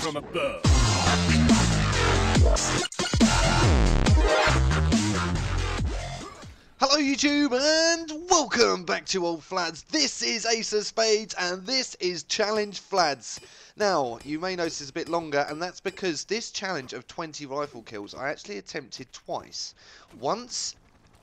from above. Hello YouTube and welcome back to Old Flads. This is Ace of Spades and this is Challenge Flads. Now, you may notice it's a bit longer, and that's because this challenge of 20 rifle kills I actually attempted twice. Once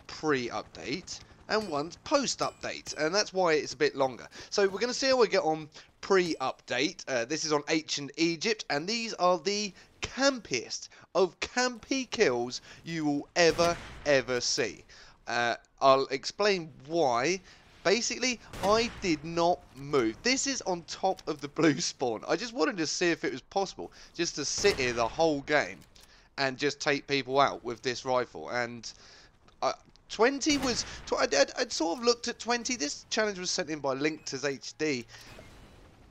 pre-update and once post-update, and that's why it's a bit longer. So we're going to see how we get on pre-update. This is on Ancient Egypt, and these are the campiest of campy kills you will ever see. I'll explain why. Basically, I did not move. This is on top of the blue spawn. I just wanted to see if it was possible just to sit here the whole game and just take people out with this rifle. And 20 was... I'd sort of looked at 20. This challenge was sent in by Linked as HD.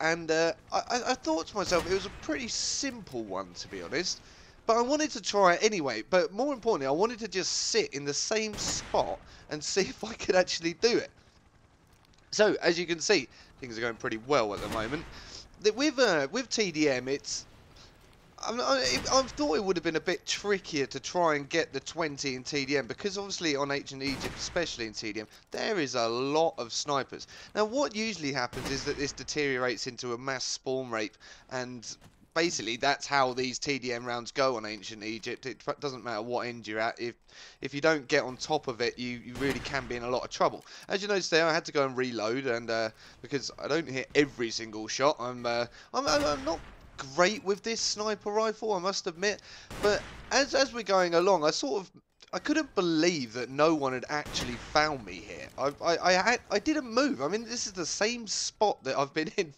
And I thought to myself it was a pretty simple one, to be honest. But I wanted to try it anyway. But more importantly, I wanted to just sit in the same spot and see if I could actually do it. So, as you can see, things are going pretty well at the moment. With TDM, it's... I thought it would have been a bit trickier to try and get the 20 in TDM, because obviously on Ancient Egypt, especially in TDM, there is a lot of snipers. Now, what usually happens is that this deteriorates into a mass spawn rape, and basically that's how these TDM rounds go on Ancient Egypt. It doesn't matter what end you're at. If you don't get on top of it, you really can be in a lot of trouble. As you notice there, I had to go and reload, and because I don't hit every single shot, I'm not great with this sniper rifle, I must admit. But as we're going along, I couldn't believe that no one had actually found me here. I didn't move. I mean, this is the same spot that I've been in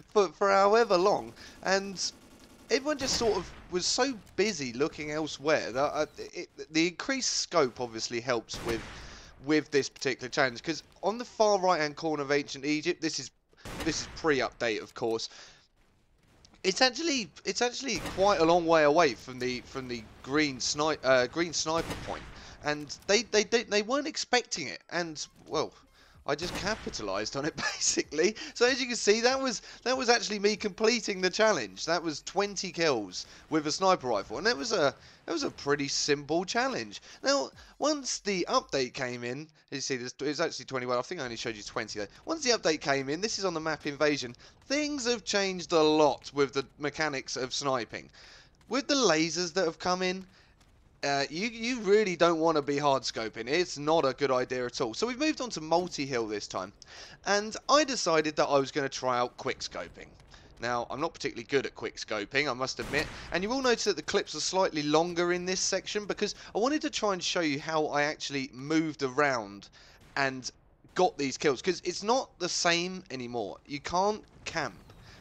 for however long, and everyone just sort of was so busy looking elsewhere that the increased scope obviously helps with this particular challenge, because on the far right hand corner of Ancient Egypt, this is pre-update, of course. It's actually quite a long way away from the green sniper point, and they weren't expecting it, and well, I just capitalised on it basically. So as you can see, that was actually me completing the challenge. That was 20 kills with a sniper rifle, and that was a pretty simple challenge. Now, once the update came in, you see, it's actually 21. I think I only showed you 20 though. Once the update came in, this is on the map Invasion. Things have changed a lot with the mechanics of sniping. With the lasers that have come in, you really don't want to be hard scoping. It's not a good idea at all. So we've moved on to multi-hill this time, and I decided that I was going to try out quickscoping. Now, I'm not particularly good at quickscoping, I must admit, and you will notice that the clips are slightly longer in this section because I wanted to try and show you how I actually moved around and got these kills, because it's not the same anymore. You can't camp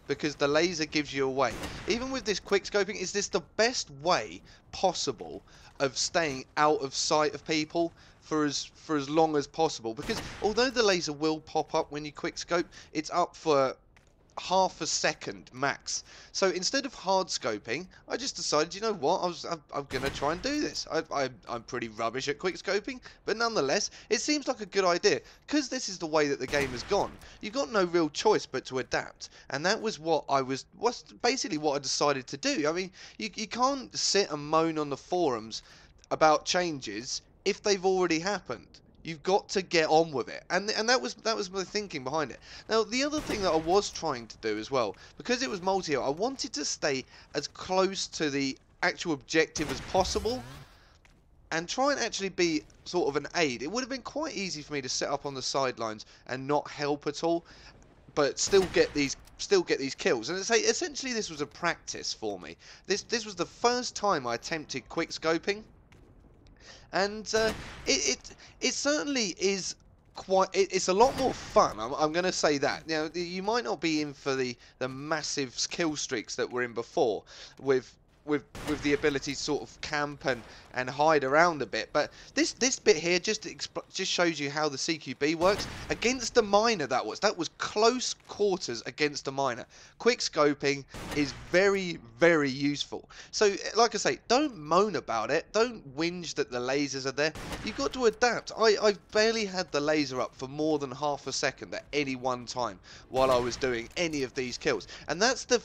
because the laser gives you away. Even with this quickscoping, is this the best way possible of staying out of sight of people for as long as possible? Because although the laser will pop up when you quickscope, it's up for half a second max. So instead of hard scoping, I just decided, you know what, I'm going to try and do this. I'm pretty rubbish at quickscoping, but nonetheless, it seems like a good idea, because this is the way that the game has gone. You've got no real choice but to adapt, and that was basically what I decided to do. I mean, you can't sit and moan on the forums about changes if they've already happened. You've got to get on with it, and that was my thinking behind it. Now, the other thing that I was trying to do as well, because it was multi-hill, I wanted to stay as close to the actual objective as possible, and try and actually be sort of an aid. It would have been quite easy for me to set up on the sidelines and not help at all, but still get these kills. And essentially, this was a practice for me. This was the first time I attempted quickscoping. And it certainly is it's a lot more fun. I'm going to say that. Now, you might not be in for the massive kill streaks that were in before with with the ability to sort of camp and hide around a bit. But this bit here just shows you how the CQB works against the miner. That was close quarters against a miner. Quick scoping is very, very useful. So like I say, don't moan about it. Don't whinge that the lasers are there. You've got to adapt. I've barely had the laser up for more than half a second at any one time while I was doing any of these kills, and that's the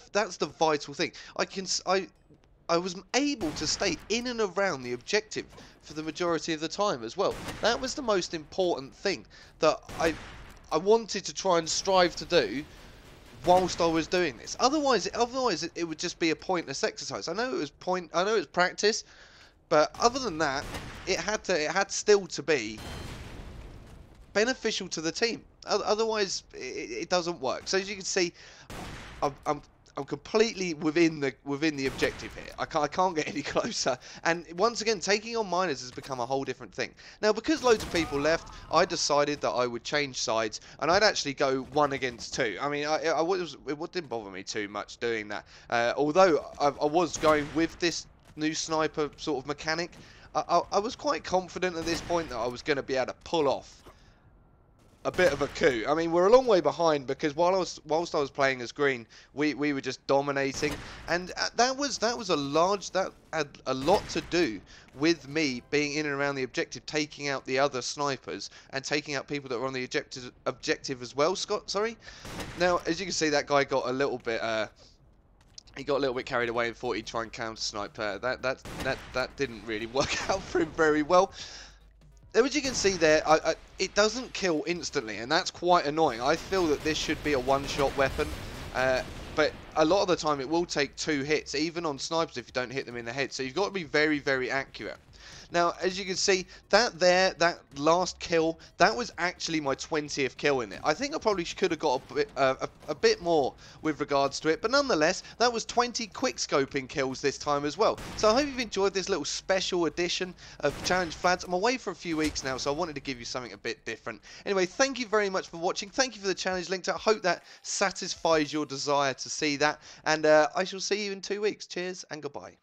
vital thing. I was able to stay in and around the objective for the majority of the time as well. That was the most important thing that I wanted to try and strive to do whilst I was doing this. Otherwise it would just be a pointless exercise. I know it was practice, but other than that, it had still to be beneficial to the team. Otherwise, it doesn't work. So as you can see, I'm completely within the objective here. I can't get any closer. And once again, taking on miners has become a whole different thing. Now, because loads of people left, I decided that I would change sides, and I'd actually go 1 against 2. I mean, it didn't bother me too much doing that. Although I was going with this new sniper sort of mechanic, I was quite confident at this point that I was going to be able to pull off a bit of a coup. I mean, we're a long way behind because whilst I was playing as green, we were just dominating, and that had a lot to do with me being in and around the objective, taking out the other snipers and taking out people that were on the objective as well. Scott, sorry. Now, as you can see, that guy got a little bit he got a little bit carried away and thought he'd try and counter snipe. That didn't really work out for him very well. As you can see there, it doesn't kill instantly, and that's quite annoying. I feel that this should be a one-shot weapon, but a lot of the time it will take 2 hits, even on snipers if you don't hit them in the head. So you've got to be very, very accurate. Now, as you can see, that last kill, that was actually my 20th kill in it. I think I probably could have got a bit more with regards to it, but nonetheless, that was 20 quickscoping kills this time as well. So I hope you've enjoyed this little special edition of Challenge Flads. I'm away for a few weeks now, so I wanted to give you something a bit different. Anyway, thank you very much for watching. Thank you for the challenge link. I hope that satisfies your desire to see that, and I shall see you in 2 weeks. Cheers and goodbye.